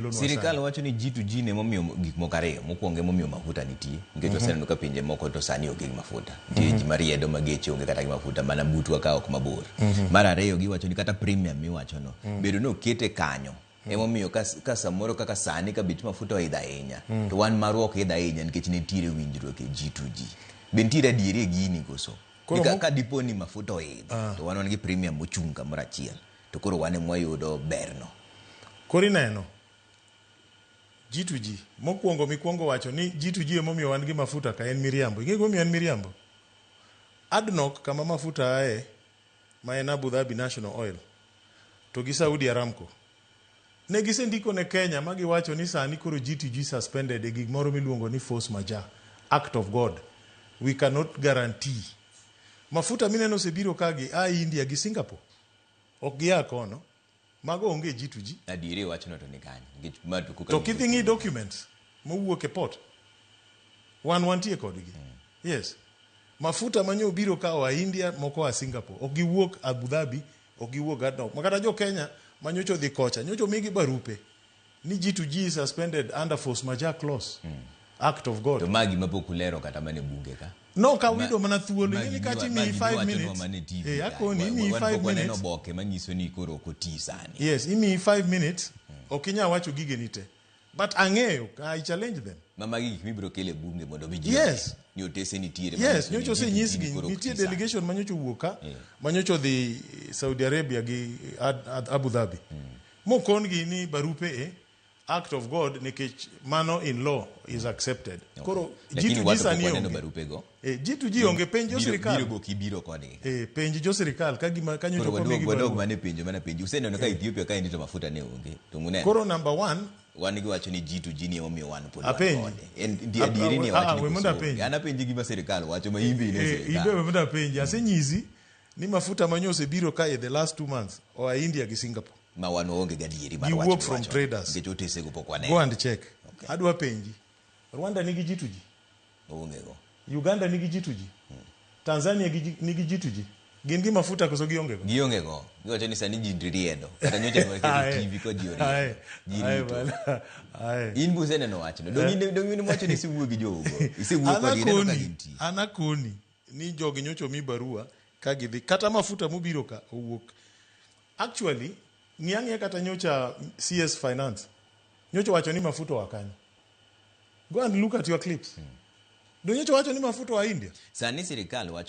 Sirikal wacho ni ji to ji ne momiyo gik moko ariyo. Mokwongo momiyo mafuta nitie. Nikech oseneno ka pinje moko to sani onge gi mafuta. Nitie ji mariedo mageche onge kata gi mafuta mana butwa ka ok mabor. Mar ariyo giwacho ni kata premium miwacho no bedo no kete kanyo. Emomiyo ka samoro kaka sani ka bit mafuta oidho ahinya to wan marwa ok idho ahinya nikech nitiere winjruok e ji to ji. Be nitiere adieri e gini koso? Ka dipo ni mafuta oidho to wan gi premium mochung' kamoro achiel. To koro wan mwayudo berno. Kori neno ji to ji mokwongo mikwongo wacho ni ji to ji emomiyo wan gi mafuta ka en miriambo. Ing'e gomiyo en miriambo? ADNOC kama mafuta ae ma en Abu Dhabi National Oil to gi Saudi Aramco ne gisendiko ne Kenya ma giwacho ni sani koro ji to ji suspended e gik moro miluongo ni force majeure, act of God. We cannot guarantee. Mafuta mineno osebiro kagi India gi Singapore. Ok gia kono. Mago onge ji to ji. Adieri wacho no to ni kanyo. To kidhi documents mowuok e port. Wantie kodgi. Yes. Mafuta manyo obiro ka wa India moko wa Singapore. Ok giwuok Abu Dhabi, ok giwuok ADNOC. Makata jo Kenya manyocho dhi kocha. Nyocho migi barupe. Ni ji to ji suspended under force majeure clause. Act of God. To magi mapokulero kata mane bunge ka. No, ka wido mana thuolo ngini kati mi 5 minutes. Akoni mi 5 minutes. No boke manyiso ni koro koti sani. Yes, imi 5 minutes. Okinya wacho gige nite. But ang'eyo, I challenge them. Mama gik mibro kele bunge mondo biji. Yes. Ni otese nitiere. Yes, nyocho se nyisgi nitie delegation manyocho wuoka, manyocho dhi Saudi Arabia gi Abu Dhabi. Mokongi ni barupe act of God nikech mano in law is accepted. Koro ji to ji sani onge. Ji to ji onge penjo sirikal. Biro boki biro kode. Penjo sirikal ka gima kanyo to komigi. Koro mane penjo. Useneno ka Ethiopia ka indito mafuta ne onge. To munene. Koro number 1 wan giwacho ni ji to ji ne omiyo wan pod kode. Ndi adieri ni wacho. We munda penjo. Ana penjo gima sirikal wacho ma imbe ne sirikal. Ibe we munda penjo. Asenyizi ni mafuta manyo osebiro ka the last 2 months o India gi Singapore. Ma wan onge gadieri mar wacho. You work from traders. Nikech otese go pokwane. Go and check. Adwa penji. Rwanda nigi ji to ji. Onge go. Uganda nigi ji to ji. Tanzania nigi ji to ji. Gin gi mafuta koso gionge go. Gionge go. Giwacho ni sani ji ndiriedo. Kata nyocha kwa TV ko diori. Ai bala. Ai. In busene no wacho. Dongi wacho ni siwuo gi jogo. Isiwuo ko dineno ka ginti. Anakoni ni jogi nyocho mi barua ka gidhi kata mafuta mobiro ka owuok. Actually ng'ang'e kata nyocha CS Finance. Nyocho wacho ni mafuta wakanyo. Go and look at your clips. Do nyocho wacho ni mafuta wa India. Sani sirikal wacho